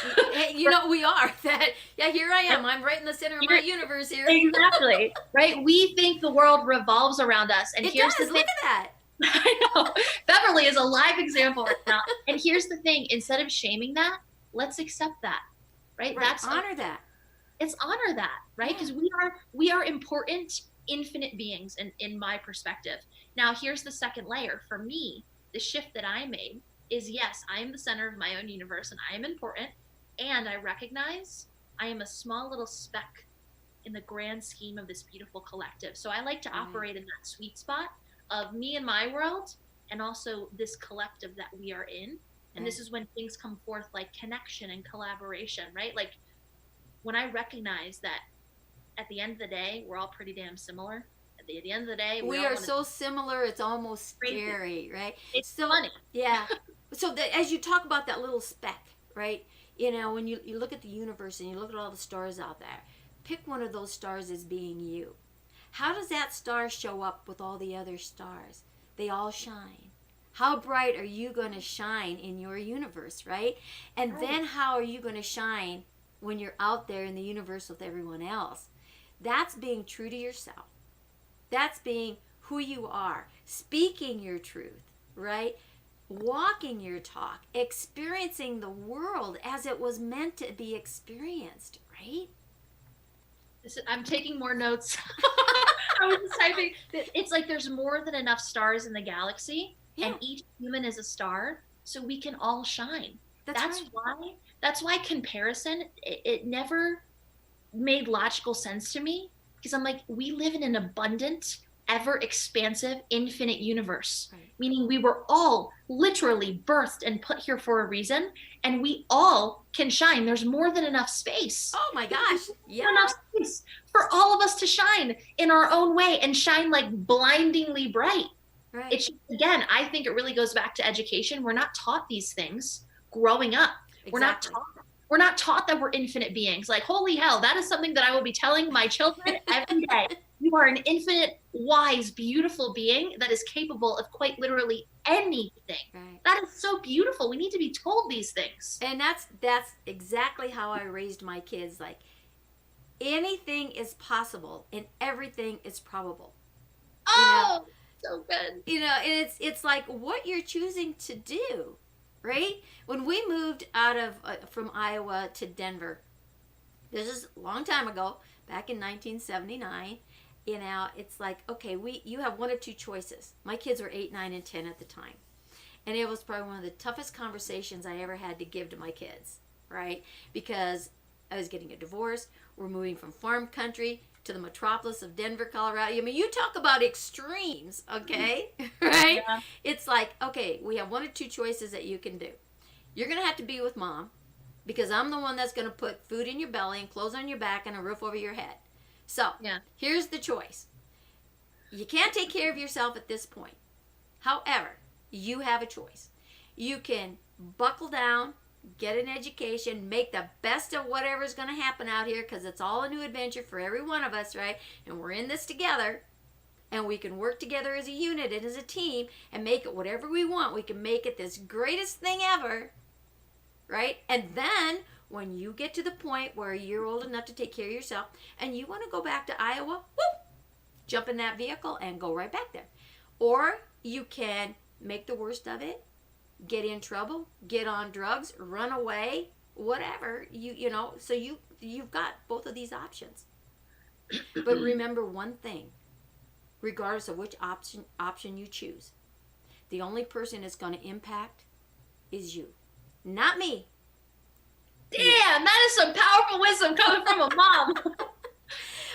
We are that. Yeah, here I am. I'm right in the center of my universe here. Exactly. Right. We think the world revolves around us. And here's the thing. Look at that. I know. Beverly is a live example right now. And here's the thing. Instead of shaming that, let's accept that. Right. That's honor that. It's honor that. Right. Because we are important, infinite beings in my perspective. Now, here's the second layer. For me, the shift that I made is, yes, I am the center of my own universe and I am important. And I recognize I am a small little speck in the grand scheme of this beautiful collective. So I like to operate in that sweet spot of me and my world and also this collective that we are in. And this is when things come forth like connection and collaboration, right? Like when I recognize that at the end of the day, we're all pretty damn similar. At the end of the day, we are so similar, it's almost scary, right? It's so funny. Yeah. So as you talk about that little speck, right? When you look at the universe and you look at all the stars out there, pick one of those stars as being you. How does that star show up with all the other stars? They all shine. How bright are you going to shine in your universe, right? And then how are you going to shine when you're out there in the universe with everyone else? That's being true to yourself. That's being who you are, speaking your truth, right? Walking your talk, experiencing the world as it was meant to be experienced, right? I'm taking more notes. I was just typing. It's like there's more than enough stars in the galaxy, and each human is a star, so we can all shine. That's right. That's why comparison, it never made logical sense to me, because I'm like, we live in an abundant, ever expansive, infinite universe, meaning we were all literally birthed and put here for a reason, and we all can shine. There's more than enough space. Oh my gosh. Yeah. Enough space for all of us to shine in our own way and shine like blindingly bright. Right. It's, again, I think it really goes back to education. We're not taught these things growing up. Exactly. We're not taught that we're infinite beings. Like, holy hell, that is something that I will be telling my children every day. You are an infinite, wise, beautiful being that is capable of quite literally anything. Right. That is so beautiful. We need to be told these things. And that's exactly how I raised my kids. Like, anything is possible and everything is probable. Oh, so good. You know, and it's like what you're choosing to do, right? When we moved out of from Iowa to Denver, this is a long time ago, back in 1979. You know, it's like, okay, you have one of two choices. My kids were 8, 9, and 10 at the time. And it was probably one of the toughest conversations I ever had to give to my kids, right? Because I was getting a divorce. We're moving from farm country to the metropolis of Denver, Colorado. I mean, you talk about extremes, okay? Right? Yeah. It's like, okay, we have one of two choices that you can do. You're going to have to be with mom because I'm the one that's going to put food in your belly and clothes on your back and a roof over your head. So, here's the choice. You can't take care of yourself at this point. However, you have a choice. You can buckle down, get an education, make the best of whatever's going to happen out here because it's all a new adventure for every one of us, right? And we're in this together. And we can work together as a unit and as a team and make it whatever we want. We can make it this greatest thing ever, right? And then when you get to the point where you're old enough to take care of yourself and you want to go back to Iowa, whoop, jump in that vehicle and go right back there. Or you can make the worst of it, get in trouble, get on drugs, run away, whatever. You know, so you've got both of these options. But remember one thing, regardless of which option you choose, the only person it's going to impact is you, not me. Damn, that is some powerful wisdom coming from a mom.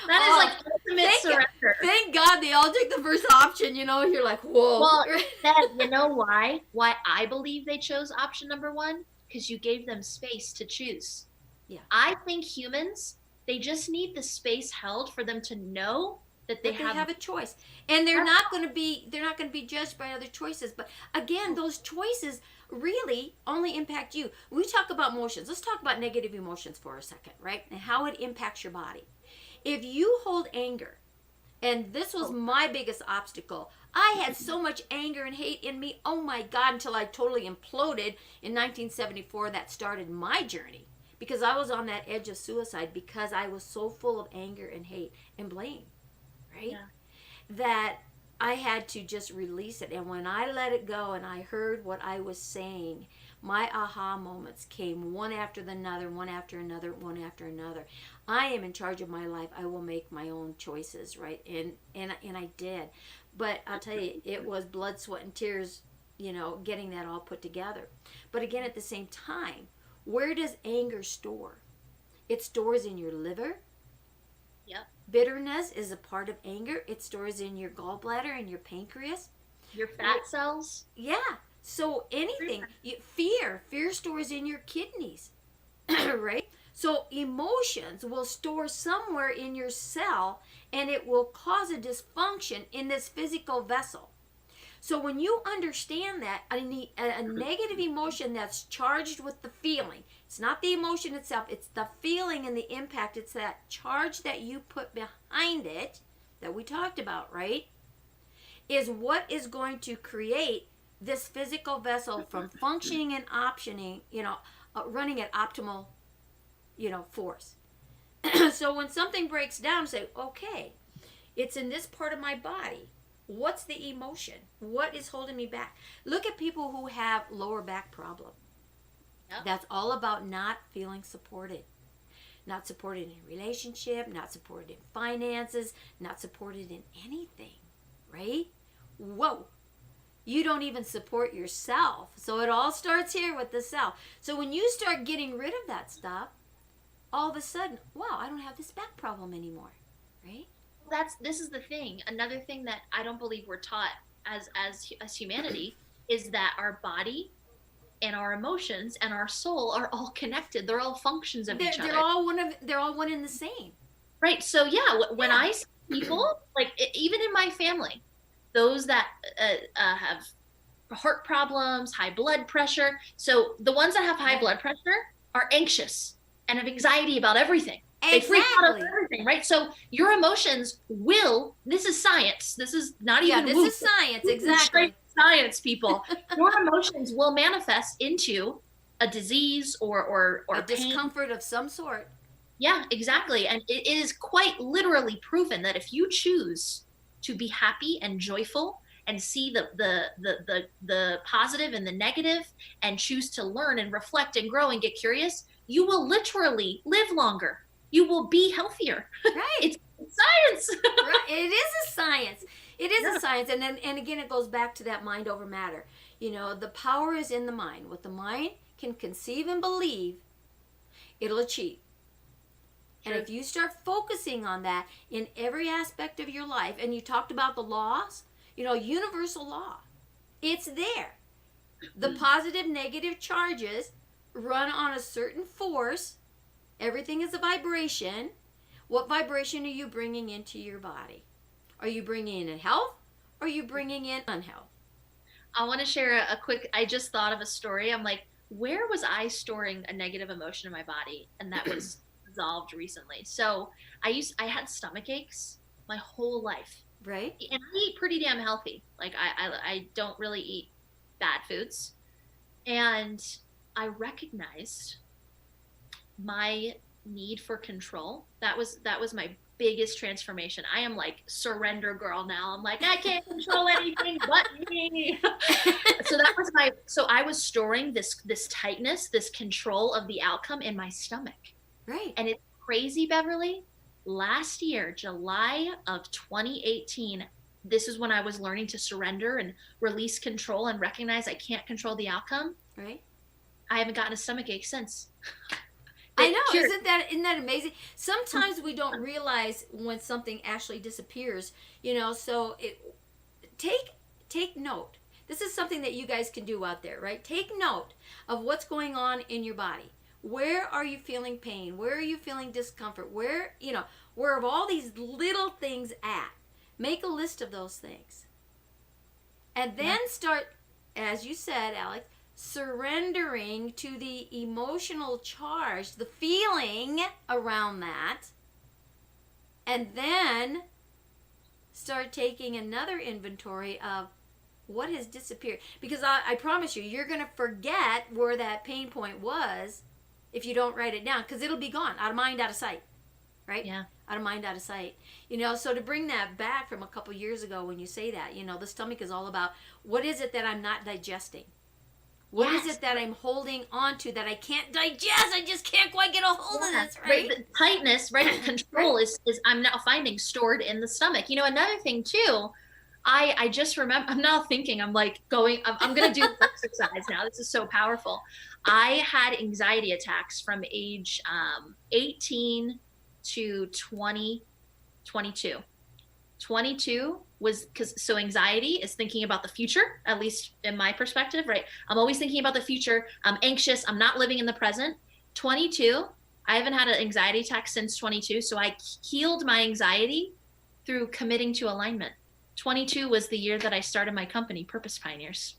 That is like ultimate surrender. Thank God they all take the first option, you know, and you're like, whoa. Well, then, you know why? Why I believe they chose option number one? Because you gave them space to choose. Yeah. I think humans, they just need the space held for them to know that they have a choice. And they're not going to be judged by other choices. But again, those choices really only impact you. We talk about emotions. Let's talk about negative emotions for a second, right? And how it impacts your body. If you hold anger, and this was my biggest obstacle, I had so much anger and hate in me, oh my God, until I totally imploded in 1974. That started my journey because I was on that edge of suicide because I was so full of anger and hate and blame, right? Yeah. That I had to just release it. And when I let it go and I heard what I was saying, my aha moments came one after another, one after another, one after another. I am in charge of my life. I will make my own choices, right? And I did. But I'll tell you, it was blood, sweat, and tears, you know, getting that all put together. But again, at the same time, where does anger store? It stores in your liver. Yep. Bitterness is a part of anger. It stores in your gallbladder and your pancreas. Your fat cells. Yeah. So anything, fear stores in your kidneys, right? So emotions will store somewhere in your cell and it will cause a dysfunction in this physical vessel. So when you understand that a negative emotion that's charged with the feeling, it's not the emotion itself, it's the feeling and the impact, it's that charge that you put behind it that we talked about, right? Is what is going to create this physical vessel from functioning and optioning, running at optimal, force. So when something breaks down, say, okay, it's in this part of my body. What's the emotion? What is holding me back? Look at people who have lower back problem. Yep. That's all about not feeling supported. Not supported in a relationship, not supported in finances, not supported in anything, right? Whoa. You don't even support yourself. So it all starts here with the self. So when you start getting rid of that stuff, all of a sudden, wow, I don't have this back problem anymore, right? This is the thing. Another thing that I don't believe we're taught as humanity is that our body and our emotions and our soul are all connected. They're all functions of each other. They're all one and the same. Right. So when I see people, like even in my family, those that have heart problems, high blood pressure. So the ones that have high blood pressure are anxious and have anxiety about everything. They freak out over everything, right? So your emotions this is science. This is not even this is science, exactly. Straight science, people. Your emotions will manifest into a disease or a pain. Discomfort of some sort. Yeah, exactly. And it is quite literally proven that if you choose to be happy and joyful and see the positive and the negative and choose to learn and reflect and grow and get curious, you will literally live longer. You will be healthier. Right. It's science. Right. It is a science. It is a science. And again, it goes back to that mind over matter. The power is in the mind. What the mind can conceive and believe, it'll achieve. Sure. And if you start focusing on that in every aspect of your life, and you talked about the laws, universal law, it's there. The positive, negative charges run on a certain force. Everything is a vibration. What vibration are you bringing into your body? Are you bringing in health or are you bringing in unhealth? I want to share a quick, I just thought of a story. I'm like, where was I storing a negative emotion in my body? And that was resolved recently. So I had stomach aches my whole life. Right. And I eat pretty damn healthy. Like I don't really eat bad foods. And I recognized my need for control. That was my biggest transformation. I am like surrender girl now. I'm like, I can't control anything but me. So I was storing this tightness, this control of the outcome in my stomach. Right. And it's crazy, Beverly. Last year, July of 2018, this is when I was learning to surrender and release control and recognize I can't control the outcome. Right. I haven't gotten a stomach ache since. I know, isn't that amazing? Sometimes we don't realize when something actually disappears, so take note. This is something that you guys can do out there, right? Take note of what's going on in your body. Where are you feeling pain? Where are you feeling discomfort? Where are all these little things at? Make a list of those things. And then start, as you said, Alex, surrendering to the emotional charge, the feeling around that, and then start taking another inventory of what has disappeared. Because I promise you, you're going to forget where that pain point was if you don't write it down, because it'll be gone, out of mind, out of sight, right? Yeah. Out of mind, out of sight. So to bring that back from a couple years ago when you say that, the stomach is all about, what is it that I'm not digesting? What is it that I'm holding on to that I can't digest? I just can't quite get a hold of this, right? The tightness, right? Control is I'm now finding stored in the stomach. Another thing too, I just remember, I'm now thinking, I'm like I'm going to do this exercise now. This is so powerful. I had anxiety attacks from age 18 to 22. 22 was so anxiety is thinking about the future, at least in my perspective, right? I'm always thinking about the future. I'm anxious. I'm not living in the present. 22, I haven't had an anxiety attack since 22. So I healed my anxiety through committing to alignment. 22 was the year that I started my company, Purpose Pioneers.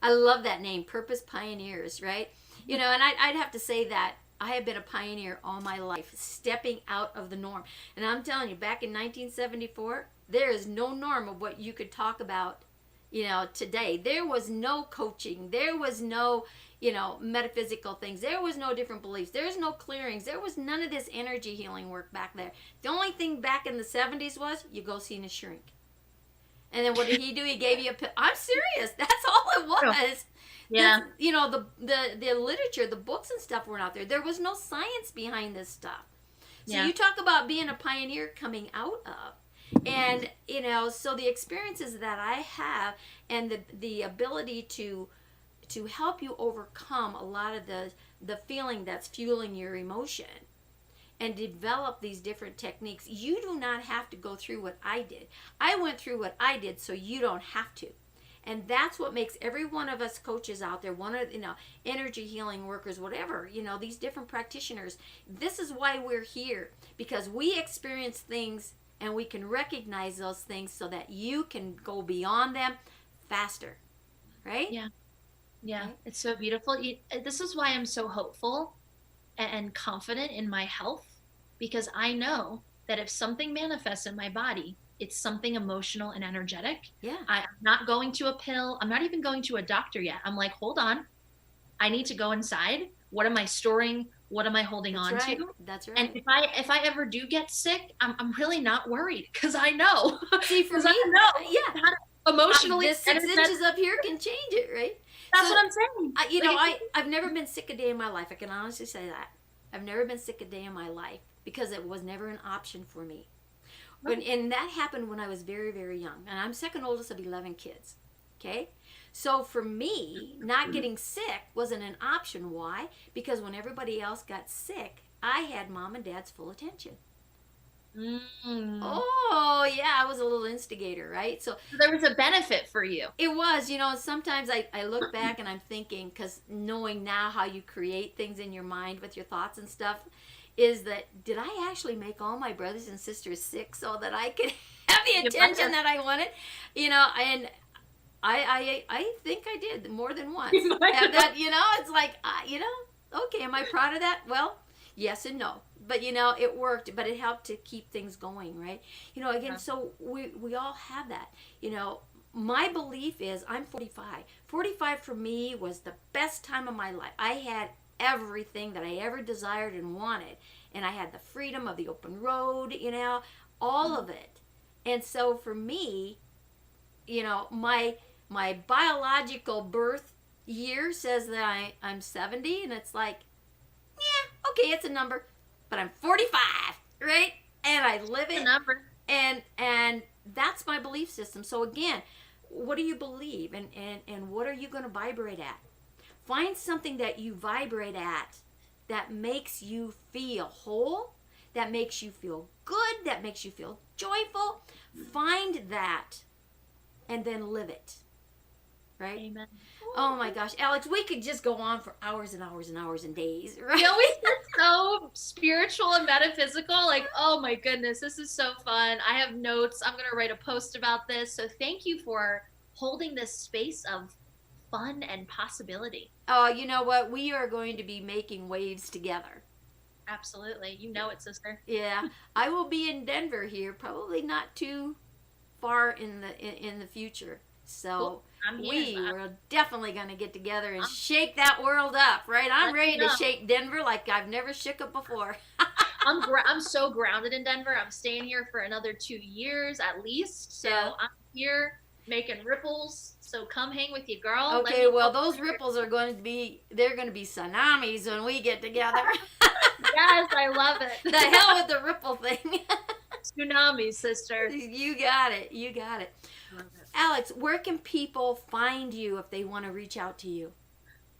I love that name, Purpose Pioneers, right? You know, and I'd have to say that I have been a pioneer all my life, stepping out of the norm. And I'm telling you, back in 1974, there is no norm of what you could talk about, you know, today. There was no coaching. There was no, you know, metaphysical things. There was no different beliefs. There's no clearings. There was none of this energy healing work back there. The only thing back in the 70s was you go see a shrink. And then what did he do? He gave you a pill. I'm serious. That's all it was. Yeah. You know, the literature, the books and stuff weren't out there. There was no science behind this stuff. So you talk about being a pioneer coming out of. And, you know, so the experiences that I have and the ability to help you overcome a lot of the feeling that's fueling your emotion and develop these different techniques. You do not have to go through what I did. I went through what I did so you don't have to. And that's what makes every one of us coaches out there, one of, you know, energy healing workers, whatever, you know, these different practitioners. This is why we're here, because we experience things and we can recognize those things so that you can go beyond them faster, right? Yeah. Yeah. Right? It's so beautiful. This is why I'm so hopeful and confident in my health, because I know that if something manifests in my body, it's something emotional and energetic. Yeah. I'm not going to a pill. I'm not even going to a doctor yet. I'm like, hold on. I need to go inside. What am I storing? What am I holding on to? That's right. And if I ever do get sick, I'm really not worried, because I know. See, for me, I know. Yeah. Emotionally, this 6 inches up here can change it, right? That's what I'm saying. You know, I've never been sick a day in my life. I can honestly say that. I've never been sick a day in my life because it was never an option for me. And that happened when I was very, very young. And I'm second oldest of 11 kids. Okay? So for me, not getting sick wasn't an option. Why? Because when everybody else got sick, I had mom and dad's full attention. Oh, yeah, I was a little instigator, right? So there was a benefit for you. It was, you know, sometimes I look back and I'm thinking, because knowing now how you create things in your mind with your thoughts and stuff, is that did I actually make all my brothers and sisters sick so that I could have the attention that I wanted? You know, and I think I did more than once. And that, you know, it's like, you know, okay, am I proud of that? Well, yes and no. But, you know, it worked, but it helped to keep things going, right? You know, again, so we all have that. You know, my belief is I'm 45. 45 for me was the best time of my life. I had everything that I ever desired and wanted. And I had the freedom of the open road, you know, all of it. And so for me, you know, my biological birth year says that I'm 70, and it's like, yeah, okay, it's a number, but I'm 45, right? And I live it. Number. And that's my belief system. So again, what do you believe, and what are you going to vibrate at? Find something that you vibrate at that makes you feel whole, that makes you feel good, that makes you feel joyful. Find that and then live it. Right? Amen. Oh my gosh, Alex, we could just go on for hours and hours and hours and days, right? You know, we get so spiritual and metaphysical. Like, oh my goodness, this is so fun. I have notes. I'm going to write a post about this. So thank you for holding this space of fun and possibility. Oh, you know what? We are going to be making waves together. Absolutely. You know it, sister. Yeah. I will be in Denver here, probably not too far in the future. So we are definitely going to get together and shake that world up, right? I'm ready to shake Denver like I've never shook it before. I'm so grounded in Denver. I'm staying here for another 2 years at least. So I'm here making ripples. So come hang with you, girl. Okay, well, those ripples are going to be, they're going to be tsunamis when we get together. Yes, I love it. The hell with the ripple thing. Tsunamis, sister. You got it. You got it. Alex, where can people find you if they want to reach out to you?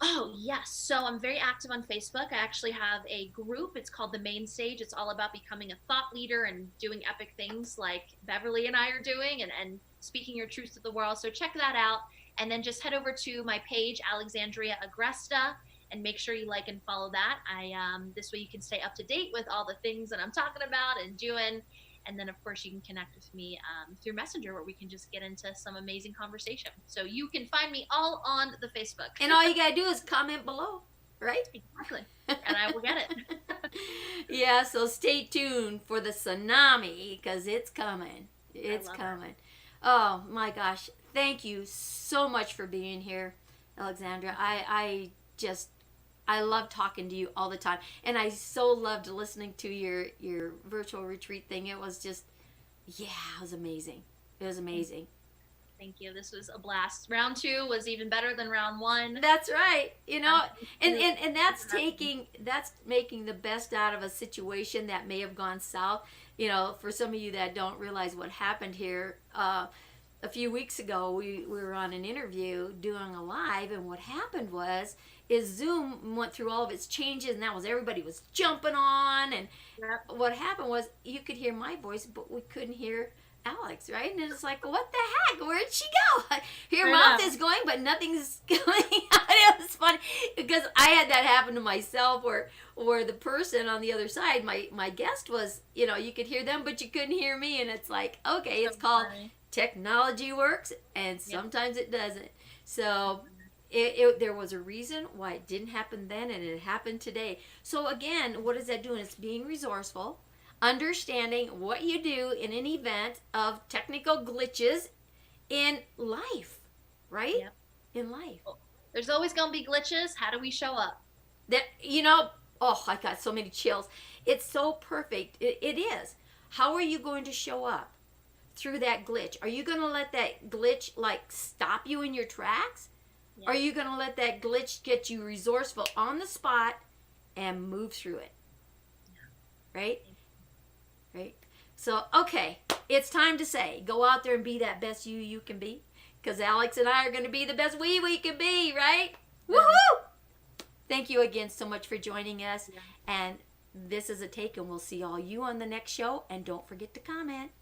Oh, yes. So I'm very active on Facebook. I actually have a group. It's called The Main Stage. It's all about becoming a thought leader and doing epic things like Beverly and I are doing, and speaking your truth to the world. So check that out. And then just head over to my page, Alexandria Agresta, and make sure you like and follow that. This way you can stay up to date with all the things that I'm talking about and doing. And then, of course, you can connect with me through Messenger, where we can just get into some amazing conversation. So you can find me all on the Facebook. And all you got to do is comment below, right? Exactly. And I will get it. Yeah, so stay tuned for the tsunami, because it's coming. It's coming. Oh, my gosh. Thank you so much for being here, Alexandra. I love talking to you all the time. And I so loved listening to your virtual retreat thing. It was just, yeah, it was amazing. It was amazing. Thank you. This was a blast. Round 2 was even better than round 1. That's right. You know, and that's making the best out of a situation that may have gone south. You know, for some of you that don't realize what happened here, a few weeks ago, we were on an interview doing a live, and what happened is Zoom went through all of its changes, and that was everybody was jumping on, and what happened was you could hear my voice, but we couldn't hear Alex, right? And it's like, what the heck? Where'd she go? Her mouth is going, but nothing's going out. It was funny because I had that happen to myself, where the person on the other side, my guest was, you know, you could hear them, but you couldn't hear me, and it's like, okay, it's called technology works, and sometimes it doesn't. So there was a reason why it didn't happen then, and it happened today. So again, what is that doing? It's being resourceful, understanding what you do in an event of technical glitches in life, right? Yep. In life. There's always going to be glitches. How do we show up? That, you know, oh, I got so many chills. It's so perfect. It is. How are you going to show up through that glitch? Are you going to let that glitch like stop you in your tracks? Yeah. Are you going to let that glitch get you resourceful on the spot and move through it? Yeah. Right? Right? So, okay, it's time to say, go out there and be that best you can be, because Alex and I are going to be the best we can be, right? Yeah. Woohoo! Thank you again so much for joining us, and this is a take, and we'll see all you on the next show, and don't forget to comment.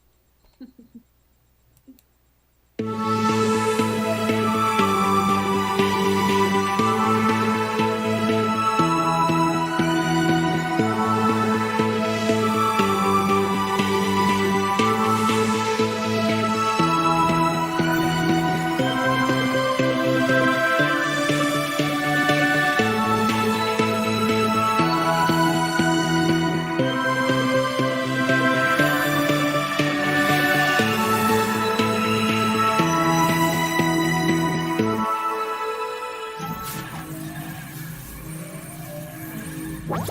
What?